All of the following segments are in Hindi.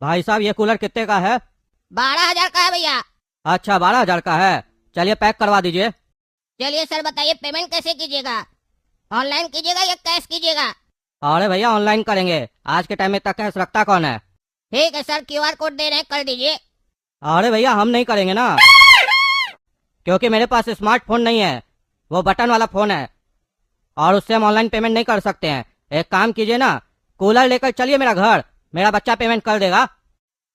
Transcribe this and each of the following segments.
भाई साहब ये कूलर कितने का है? 12,000 का है भैया। अच्छा 12,000 का है, चलिए पैक करवा दीजिए। चलिए सर बताइए पेमेंट कैसे कीजिएगा, ऑनलाइन कीजिएगा या कैश कीजिएगा? अरे भैया ऑनलाइन करेंगे, आज के टाइम में इतना कैश रखता कौन है। ठीक है सर, QR कोड दे रहे हैं, कर दीजिए। अरे भैया हम नहीं करेंगे ना, क्योंकि मेरे पास स्मार्टफोन नहीं है, वो बटन वाला फोन है और उससे हम ऑनलाइन पेमेंट नहीं कर सकते हैं। एक काम कीजिए ना, कूलर लेकर चलिए मेरा घर, मेरा बच्चा पेमेंट कर देगा।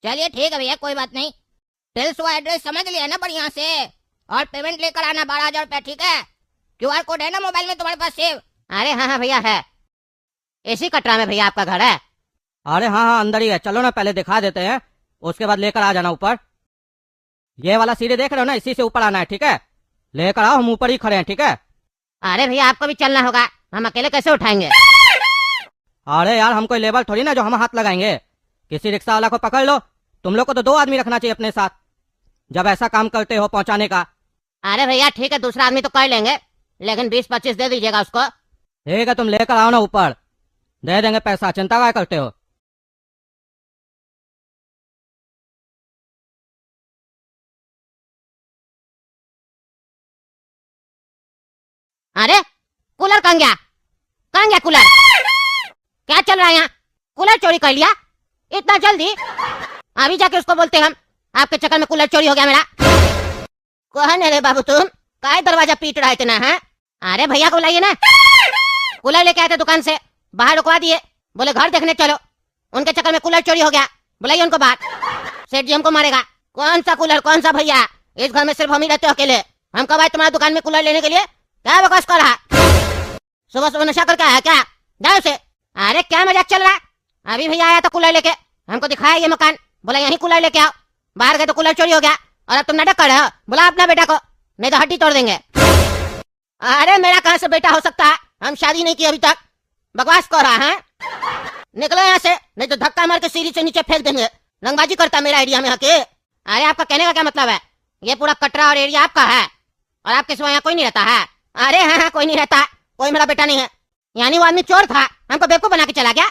चलिए ठीक है भैया, कोई बात नहीं। टेल्स वो एड्रेस समझ लिया ना बढ़िया से, और पेमेंट लेकर आना 12,000 रुपया, ठीक है? QR कोड है ना मोबाइल में तुम्हारे पास सेव? अरे हाँ हाँ भैया है, इसी कटरा में भैया आपका घर है। अरे हाँ हाँ अंदर ही है, चलो ना पहले दिखा देते हैं, उसके बाद लेकर आ जाना ऊपर। ये वाला सीढ़ी देख रहे हो ना, इसी से ऊपर आना है, ठीक है? लेकर आओ, हम ऊपर ही खड़े हैं, ठीक है? अरे भैया आपको भी चलना होगा, हम अकेले कैसे उठाएंगे? अरे यार हम कोई लेबर थोड़ी ना जो हम हाथ लगाएंगे, किसी रिक्शा वाला को पकड़ लो। तुम लोग को तो 2 आदमी रखना चाहिए अपने साथ जब ऐसा काम करते हो पहुंचाने का। अरे भैया ठीक है, दूसरा आदमी तो कर लेंगे, लेकिन 20-25 दे दीजिएगा उसको। ठीक है तुम लेकर आओ ना ऊपर, दे देंगे पैसा, चिंता क्या करते हो। अरे कूलर कहाँ गया, कहाँ गया कूलर? क्या चल रहा है यहाँ? कूलर चोरी कर लिया इतना जल्दी? अभी जाके उसको बोलते हम, आपके चक्कर में कूलर चोरी हो गया मेरा। कौन है रे बाबू तुम, काय दरवाजा पीट रहा है इतना? है अरे भैया को बुलाइए ना, कूलर लेके आए थे दुकान से, बाहर रुकवा दिए, बोले घर देखने चलो, उनके चक्कर में कूलर चोरी हो गया। बुलाइए उनको बाहर, सेठ जी हमको मारेगा। कौन सा कूलर, कौन सा भैया? इस घर में सिर्फ हम ही रहते हो अकेले, हम कब आए तुम्हारी दुकान में कूलर लेने के लिए? क्या बकवास कर रहा है? सुबह सुबह नशा करके आया क्या? जाओ से। अरे क्या मजाक चल रहा है? अभी भैया आया था कूलर लेके, हमको दिखाया ये मकान, बोला यही कूलर लेके आओ, बाहर गए तो कूलर चोरी हो गया, और अब तुम नाटक कर रहे हो। बुला अपना बेटा को, नहीं तो हड्डी तोड़ देंगे। अरे मेरा कहाँ से बेटा हो सकता है, हम शादी नहीं की अभी तक, बकवास कर रहा है। निकलो यहाँ से, नहीं तो धक्का मार के सीढ़ी से नीचे फेंक देंगे। रंगबाजी करता मेरा एरिया में आके। अरे आपका कहने का क्या मतलब है? ये पूरा कटरा और एरिया आपका है, और आपके सिवा यहाँ कोई नहीं रहता है? अरे हाँ हाँ कोई नहीं रहता, कोई मेरा बेटा नहीं है। यानी वो आदमी चोर था, हमको बेवकूफ बना के चला गया।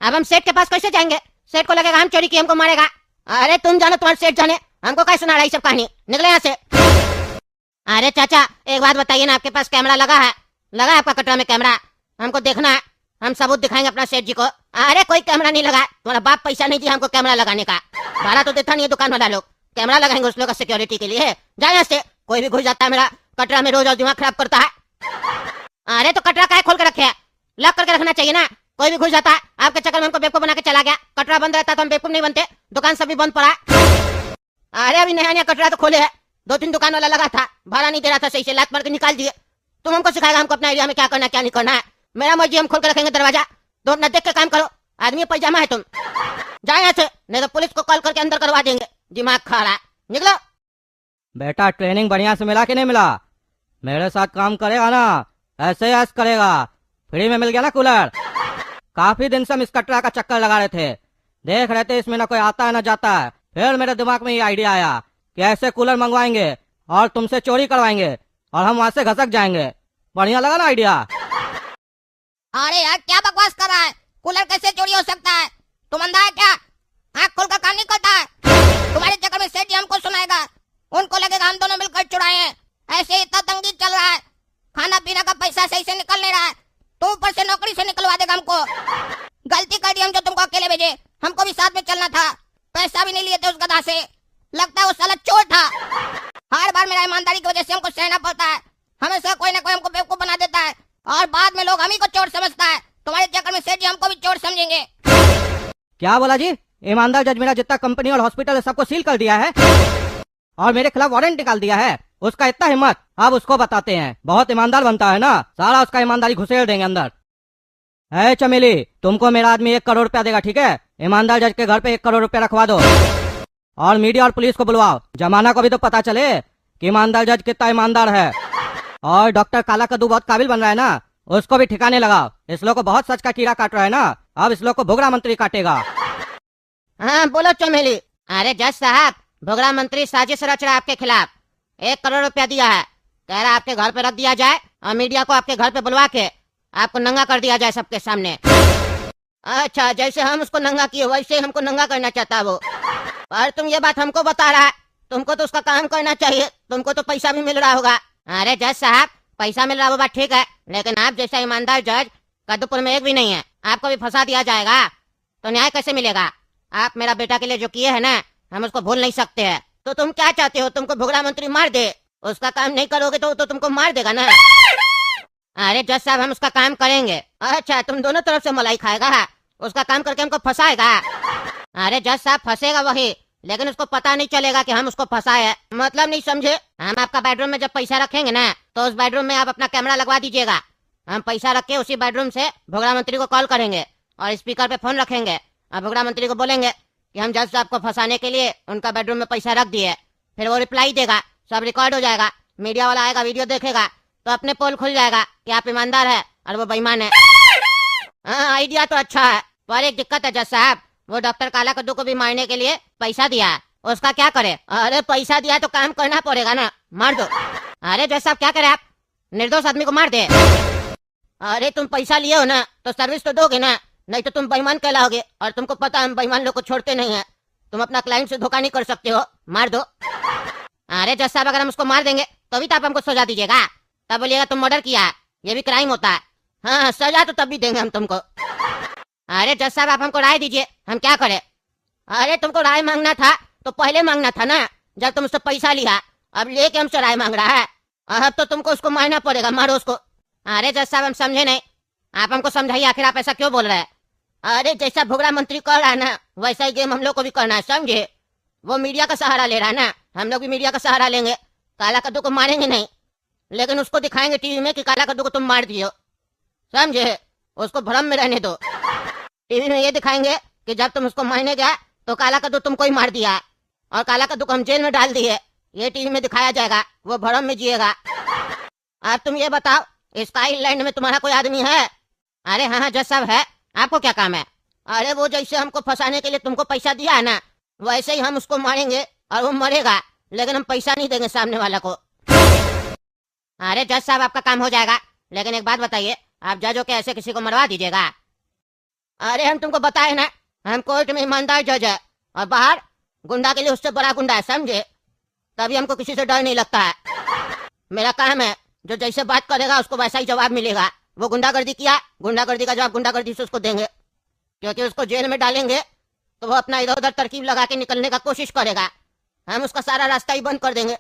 अब हम सेठ के पास कैसे जाएंगे? सेठ को लगेगा हम चोरी किए, हमको मारेगा। अरे तुम जानो, तुम्हारे सेठ जाने, हमको कैसे सुना रहा है सब कहानी। निकले यहाँ से। अरे चाचा एक बात बताइए ना, आपके पास कैमरा लगा है? लगा है आपका कटरा में कैमरा? हमको देखना है, हम सबूत दिखाएंगे अपना सेठ जी को। अरे कोई कैमरा नहीं लगा, तुम्हारा बाप पैसा नहीं दिया हमको कैमरा लगाने का, भाड़ा तो देता नहीं है दुकान वाला लोग, कैमरा लगाएंगे उस लोग का सिक्योरिटी के लिए। जाए यहाँ से, कोई भी घुस जाता है मेरा कटरा में रोज और दिमाग खराब करता है। अरे तो कटरा काहे खोल के रखे है, लॉक करके रखना चाहिए ना, कोई भी घुस जाता है। आपके चक्कर में हमको बेवकूफ बना के चला गया, कटरा बंद रहता तो हम बेवकूफ नहीं बनते, दुकान सब भी बंद पड़ा है। अरे अभी नया नया कटरा तो खोले है, 2-3 दुकान वाला लगा था, भाड़ा नहीं दे रहा था सही से, लात मार के निकाल दिए। तुम हमको सिखाएगा हमको अपना एरिया में क्या करना क्या नहीं करना है? मेरा मर्जी, हम खोल के रखेंगे दरवाजा, तो अपना देख के काम करो। आदमी पैजामा है तुम, जाए यहाँ से, नहीं तो पुलिस को कॉल करके अंदर करवा देंगे। दिमाग खा रहा है, निकलो। बेटा ट्रेनिंग बढ़िया से मिला कि नहीं मिला? मेरे साथ काम करेगा ना, ऐसे ऐस करेगा। फ्री में मिल गया ना कूलर। काफी दिन से हम इस कटरा का चक्कर लगा रहे थे, देख रहे थे इसमें ना कोई आता है ना जाता है। फिर मेरे दिमाग में ये आइडिया आया कि ऐसे कूलर मंगवाएंगे और तुमसे चोरी करवाएंगे और हम वहां से घसक जाएंगे। बढ़िया लगा ना आइडिया? अरे यार क्या बकवास कर रहा है, कूलर कैसे चोरी हो सकता है? तुम अंधा है क्या? आँख खोल कर काम नहीं करता है? तुम्हारे चक्कर में सेठ जी हमको सुनाएगा, उनको लगेगा हम दोनों मिलकर चुराए हैं। ऐसे इतना तंगी चल रहा है, खाना पीना का पैसा सही से निकल नहीं रहा है, तुम ऊपर से नौकरी से निकलवा देगा हमको। गलती कर दी हम जो तुमको अकेले भेजे, हमको भी साथ में चलना था, पैसा भी नहीं लिए थे उस गधा से, लगता है वो साला चोर था। हर बार मेरा ईमानदारी की वजह से हमको सहना पड़ता है, हमेशा कोई ना कोई हमको बेवकूफ बना देता है, और बाद में लोग हम ही को चोर समझता है। तुम्हारे चक्कर में सेठ जी हमको भी चोर समझेंगे। क्या बोला जी? ईमानदार जज मेरा जितना कंपनी और हॉस्पिटल है सबको सील कर दिया है और मेरे खिलाफ वारंट निकाल दिया है, उसका इतना हिम्मत? अब उसको बताते हैं, बहुत ईमानदार बनता है ना, सारा उसका ईमानदारी घुसेड़ देंगे अंदर। है चमेली, तुमको मेरा आदमी 1 करोड़ रुपया देगा, ठीक है? ईमानदार जज के घर पे 1 करोड़ रुपया रखवा दो, और मीडिया और पुलिस को बुलवाओ, जमाना को भी तो पता चले कि ईमानदार जज कितना ईमानदार है। और डॉक्टर काला कद्दू बहुत काबिल बन रहा है ना, उसको भी ठिकाने लगाओ। इस लोग को बहुत सच का कीड़ा काट रहा है ना, अब इस लोग को भोगड़ा मंत्री काटेगा। हाँ बोलो चमेली। अरे जज साहब, भोगड़ा मंत्री साजिश रच रहा है आपके खिलाफ, 1 करोड़ रुपया दिया है, कह रहा है आपके घर पे रख दिया जाए और मीडिया को आपके घर पे बुलवा के आपको नंगा कर दिया जाए सबके सामने। अच्छा, जैसे हम उसको नंगा किए वैसे ही हमको नंगा करना चाहता है वो। पर तुम ये बात हमको बता रहा है, तुमको तो उसका काम करना चाहिए, तुमको तो पैसा भी मिल रहा होगा। अरे जज साहब, पैसा मिल रहा वो बात ठीक है, लेकिन आप जैसा ईमानदार जज कद्दूपुर में एक भी नहीं है। आपको भी फंसा दिया जाएगा तो न्याय कैसे मिलेगा? आप मेरा बेटा के लिए जो किए है ना, हम उसको भूल नहीं सकते हैं। तो तुम क्या चाहते हो, तुमको भुगड़ा मंत्री मार दे? उसका काम नहीं करोगे तो तुमको मार देगा ना। अरे जज साहब, हम उसका काम करेंगे। अच्छा, तुम दोनों तरफ से मलाई खाएगा, उसका काम करके हमको फंसाएगा। अरे जज साहब, फंसेगा वही, लेकिन उसको पता नहीं चलेगा कि हम उसको फंसाए। मतलब नहीं समझे? हम आपका बेडरूम में जब पैसा रखेंगे ना, तो उस बेडरूम में आप अपना कैमरा लगवा दीजिएगा। हम पैसा रख के उसी बेडरूम से भुगड़ा मंत्री को कॉल करेंगे और स्पीकर पे फोन रखेंगे और भुगड़ा मंत्री को बोलेंगे कि हम जज साहब को फंसाने के लिए उनका बेडरूम में पैसा रख दिए। फिर वो रिप्लाई देगा, सब रिकॉर्ड हो जाएगा, मीडिया वाला आएगा, वीडियो देखेगा, तो अपने पोल खुल जाएगा कि आप ईमानदार है और वो बेईमान है। हाँ, आइडिया तो अच्छा है, पर एक दिक्कत है जज साहब, वो डॉक्टर काला कद्दू को भी मारने के लिए पैसा दिया है, उसका क्या करे? अरे पैसा दिया तो काम करना पड़ेगा ना, मार दो। अरे जज साहब, क्या करे आप? निर्दोष आदमी को मार दे? अरे तुम पैसा लिए हो ना, तो सर्विस तो दोगे ना, नहीं तो तुम बेईमान कहलाओगे, और तुमको पता है हम बेईमान लोग को छोड़ते नहीं है। तुम अपना क्लाइंट से धोखा नहीं कर सकते हो, मार दो। अरे जज साहब, अगर हम उसको मार देंगे तो भी तो आप हमको सजा दीजिएगा, तब बोलिएगा तुम मर्डर किया, ये भी क्राइम होता है। हाँ, सजा तो तब भी देंगे हम तुमको। अरे जज साहब, आप हमको राय दीजिए, हम क्या करें? अरे तुमको राय मांगना था तो पहले मांगना था ना, जब तुम उससे पैसा लिया। अब लेके हमसे राय मांग रहा है, अब तो तुमको उसको मारना पड़ेगा, मारो उसको। अरे जज साहब, हम समझे नहीं, आप हमको समझाइए, आखिर आप ऐसा क्यों बोल रहे हैं? अरे जैसा भुगड़ा मंत्री कर रहा है ना, वैसा ही गेम हम लोग को भी करना है, समझे? वो मीडिया का सहारा ले रहा है ना, हम लोग भी मीडिया का सहारा लेंगे। काला कद्दू को मारेंगे नहीं, लेकिन उसको दिखाएंगे टीवी में कि काला कद्दू को तुम मार दियो, समझे? उसको भ्रम में रहने दो। टीवी में ये दिखाएंगे कि जब तुम उसको मारने गया तो काला कद्दू तुमको ही मार दिया और काला कद्दू को हम जेल में डाल दिए, ये टीवी में दिखाया जाएगा, वो भ्रम में जिएगा। अब तुम ये बताओ, स्काईलैंड में तुम्हारा कोई आदमी है? अरे हाँ जज साहब है, आपको क्या काम है? अरे वो जैसे हमको फंसाने के लिए तुमको पैसा दिया है ना, वैसे ही हम उसको मारेंगे और वो मरेगा, लेकिन हम पैसा नहीं देंगे सामने वाला को। अरे जज साहब, आपका काम हो जाएगा, लेकिन एक बात बताइए, आप जज हो के ऐसे किसी को मरवा दीजिएगा? अरे हम तुमको बताए ना, हम कोर्ट में ईमानदार जज है और बाहर गुंडा के लिए उससे बड़ा गुंडा है, समझे? तभी हमको किसी से डर नहीं लगता है। मेरा काम है, जो जैसे बात करेगा उसको वैसा ही जवाब मिलेगा। वो गुंडागर्दी किया, गुंडागर्दी का जवाब गुंडागर्दी से उसको देंगे, क्योंकि उसको जेल में डालेंगे तो वो अपना इधर उधर तरकीब लगा के निकलने का कोशिश करेगा, हम उसका सारा रास्ता ही बंद कर देंगे।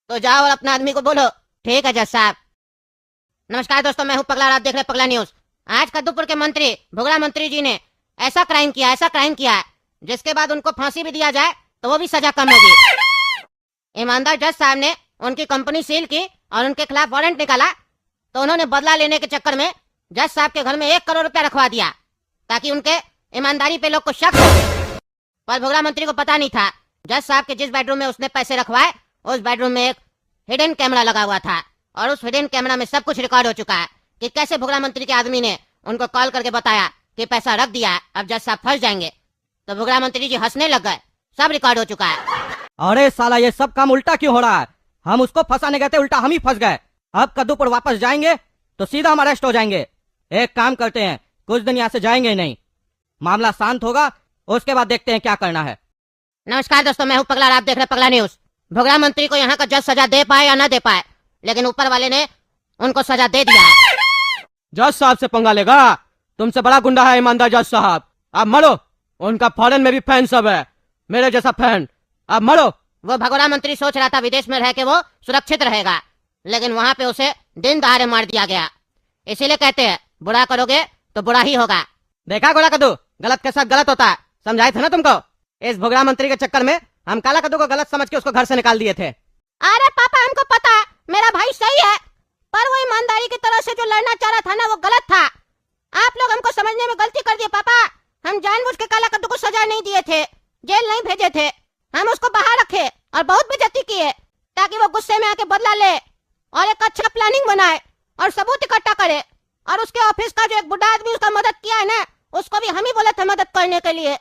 तो जाओ और अपना आदमी को बोलो। ठीक है जज साहब। नमस्कार दोस्तों, मैं हूँ पगला और आप देख रहे हैं पगला न्यूज। आज कद्दूपुर के मंत्री भुगड़ा मंत्री जी ने ऐसा क्राइम किया है जिसके बाद उनको फांसी भी दिया जाए तो वो भी सजा कम होगी। ईमानदार जज साहब ने उनकी कंपनी सील की और उनके खिलाफ वारंट निकाला, तो उन्होंने बदला लेने के चक्कर में जज साहब के घर में 1 करोड़ रुपया रखवा दिया ताकि उनके ईमानदारी पे लोग को शक हो। पर भुगड़ा मंत्री को पता नहीं था, जज साहब के जिस बेडरूम में उसने पैसे रखवाए उस बेडरूम में एक हिडन कैमरा लगा हुआ था और उस हिडन कैमरा में सब कुछ रिकॉर्ड हो चुका है कि कैसे भुगड़ा मंत्री के आदमी ने उनको कॉल करके बताया कि पैसा रख दिया, अब जज साहब फंस जाएंगे। तो भुगड़ा मंत्री जी हंसने लग गए, सब रिकॉर्ड हो चुका है। अरे साला, ये सब काम उल्टा क्यों हो रहा है? हम उसको फंसाने गए थे, उल्टा हम ही फंस गए। अब कद्दूपुर वापस जाएंगे तो सीधा हम अरेस्ट हो जाएंगे। एक काम करते हैं, कुछ दिन यहाँ से जाएंगे ही नहीं, मामला शांत होगा, उसके बाद देखते हैं क्या करना है। नमस्कार दोस्तों, मैं हूँ पगला और आप देख रहे हैं पगला न्यूज। भुगड़ा मंत्री को यहाँ का जज सजा दे पाए या ना दे पाए, लेकिन ऊपर वाले ने उनको सजा दे दिया है। जज साहब से पंगा लेगा? तुमसे बड़ा गुंडा है ईमानदार जज साहब, आप मरो। उनका फॉरेन में भी फैन सब है, मेरे जैसा फैन, आप मरो। वो भगोड़ा मंत्री सोच रहा था विदेश में रह के वो सुरक्षित रहेगा, लेकिन वहाँ पे उसे दिन दहाड़े मार दिया गया। इसीलिए कहते हैं बुरा करोगे तो बुरा ही होगा। देखा गोला कद्दू, गलत के साथ गलत होता है, समझाए थे ना तुमको। इस भुगड़ा मंत्री के चक्कर में हम काला कद्दू को गलत समझ के उसको घर से निकाल दिए थे। अरे पापा, हमको पता है मेरा भाई सही है, पर वो ईमानदारी की तरह से जो लड़ना चाह रहा था ना, वो गलत था। आप लोग हमको समझने में गलती कर दिए पापा। हम जानबूझ के काला कद्दू को सजा नहीं दिए थे, जेल नहीं भेजे थे, हम उसको बाहर रखे और बहुत बेइज्जती किए ताकि वो गुस्से में आके बदला ले और एक अच्छा प्लानिंग बनाए और सबूत इकट्ठा करे। और उसके ऑफिस का जो एक बुढ़ा आदमी उसका मदद किया है ना, उसको भी हम ही बोले थे मदद करने के लिए।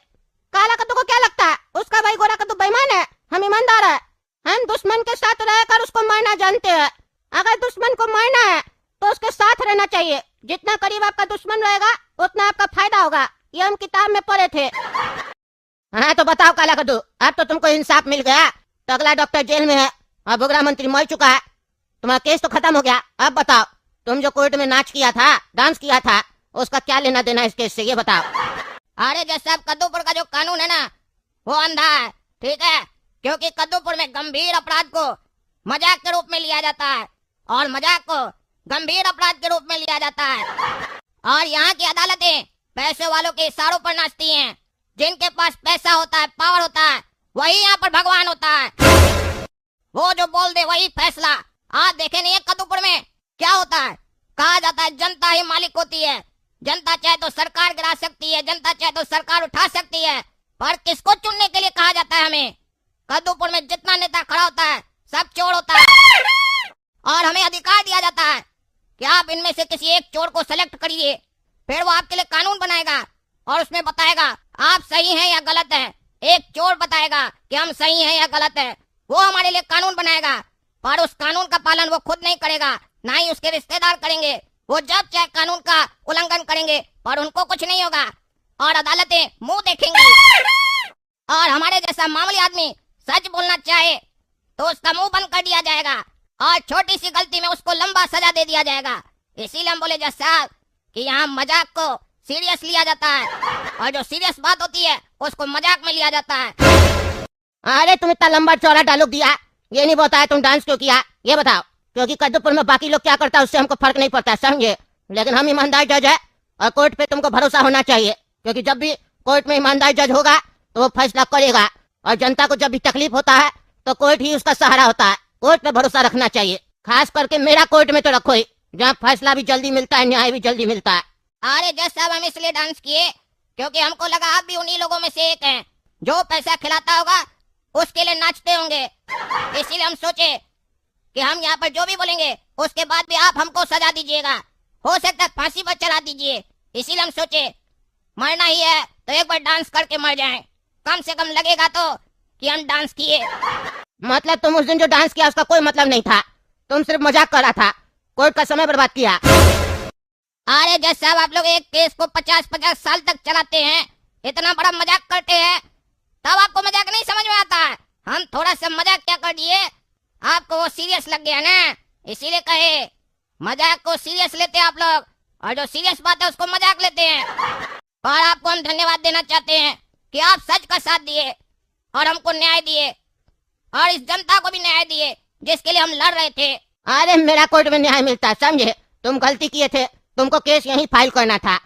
काला कद्दू को क्या लगता है उसका भाई गोरा कद्दू बेईमान है? हम ईमानदार है, हम दुश्मन के साथ रहकर उसको मारना जानते हैं। अगर दुश्मन को मारना है तो उसके साथ रहना चाहिए, जितना करीब आपका दुश्मन रहेगा उतना आपका फायदा होगा। ये हम किताब में पढ़े थे। हाँ तो बताओ काला कद्दू, अब तो तुमको इंसाफ मिल गया। तगला डॉक्टर जेल में है और बुगरा मंत्री मर चुका है, तुम्हारा केस तो खत्म हो गया। अब बताओ, तुम जो कोर्ट में नाच किया था, डांस किया था, उसका क्या लेना देना इस केस से, ये बताओ। अरे जज साहब, कद्दूपुर का जो कानून है ना, वो अंधा है, ठीक है? क्योंकि कद्दूपुर में गंभीर अपराध को मजाक के रूप में लिया जाता है और मजाक को गंभीर अपराध के रूप में लिया जाता है। और यहाँ की अदालतें पैसे वालों के इशारों पर नाचती हैं। जिनके पास पैसा होता है, पावर होता है, वही यहाँ पर भगवान होता है। वो जो बोल दे वही फैसला। आज देखे नहीं है कद्दूपुर में क्या होता है? कहा जाता है जनता ही मालिक होती है, जनता चाहे तो सरकार गिरा सकती है, जनता चाहे तो सरकार उठा सकती है, पर किसको चुनने के लिए कहा जाता है हमें? कद्दूपुर में जितना नेता खड़ा होता है सब चोर होता है और हमें अधिकार दिया जाता है कि आप इनमें से किसी एक चोर को सेलेक्ट करिए, फिर वो आपके लिए कानून बनाएगा और उसमें बताएगा आप सही हैं या गलत है। एक चोर बताएगा कि हम सही हैं या गलत है, वो हमारे लिए कानून बनाएगा, पर उस कानून का पालन वो खुद नहीं करेगा, ना ही उसके रिश्तेदार करेंगे। वो जब चाहे कानून का उल्लंघन करेंगे पर उनको कुछ नहीं होगा और अदालतें मुंह देखेंगी। और हमारे जैसा मामूली आदमी सच बोलना चाहे तो उसका मुंह बंद कर दिया जाएगा और छोटी सी गलती में उसको लंबा सजा दे दिया जाएगा। इसीलिए हम बोले जज साहब कि यहाँ मजाक को सीरियस लिया जाता है और जो सीरियस बात होती है उसको मजाक में लिया जाता है। अरे तुम इतना लंबा चौड़ा डायलॉग दिया, ये नहीं बताया तुम डांस क्यों किया, ये बताओ। क्योंकि कद्दूपुर में बाकी लोग क्या करता है उससे हमको फर्क नहीं पड़ता, समझे? लेकिन हम ईमानदार जज है और कोर्ट पे तुमको भरोसा होना चाहिए, क्योंकि जब भी कोर्ट में ईमानदार जज होगा तो वो फैसला करेगा और जनता को जब भी तकलीफ होता है तो कोर्ट ही उसका सहारा होता है। कोर्ट पे भरोसा रखना चाहिए, खास करके मेरा कोर्ट में तो रखो ही, जहाँ फैसला भी जल्दी मिलता है, न्याय भी जल्दी मिलता है। अरे जज साहब, हम इसलिए डांस किए क्योंकि हमको लगा आप भी उन्हीं लोगों में से एक हैं जो पैसा खिलाता होगा उसके लिए नाचते होंगे। इसीलिए हम सोचे कि हम यहाँ पर जो भी बोलेंगे उसके बाद भी आप हमको सजा दीजिएगा, हो सकता है फांसी पर चढ़ा दीजिए। इसीलिए हम सोचे मरना ही है तो एक बार डांस करके मर जाएं, कम से कम लगेगा तो कि हम डांस किए। मतलब तुम उस दिन जो डांस किया उसका कोई मतलब नहीं था, तुम सिर्फ मजाक कर रहा था, कोर्ट का समय बर्बाद किया। अरे जज साहब, आप लोग एक केस को 50-50 साल तक चलाते हैं, इतना बड़ा मजाक करते हैं, तब आपको मजाक नहीं समझ में आता है। हम थोड़ा सा मजाक क्या कर दिए, आपको वो सीरियस लग गया ना, इसीलिए कहे मजाक को सीरियस लेते हैं आप लोग और जो सीरियस बात है उसको मजाक लेते हैं। और आपको हम धन्यवाद देना चाहते हैं कि आप सच का साथ दिए और हमको न्याय दिए और इस जनता को भी न्याय दिए जिसके लिए हम लड़ रहे थे। अरे मेरा कोर्ट में न्याय मिलता है, समझे? तुम गलती किए थे, तुमको केस यहीं फाइल करना था,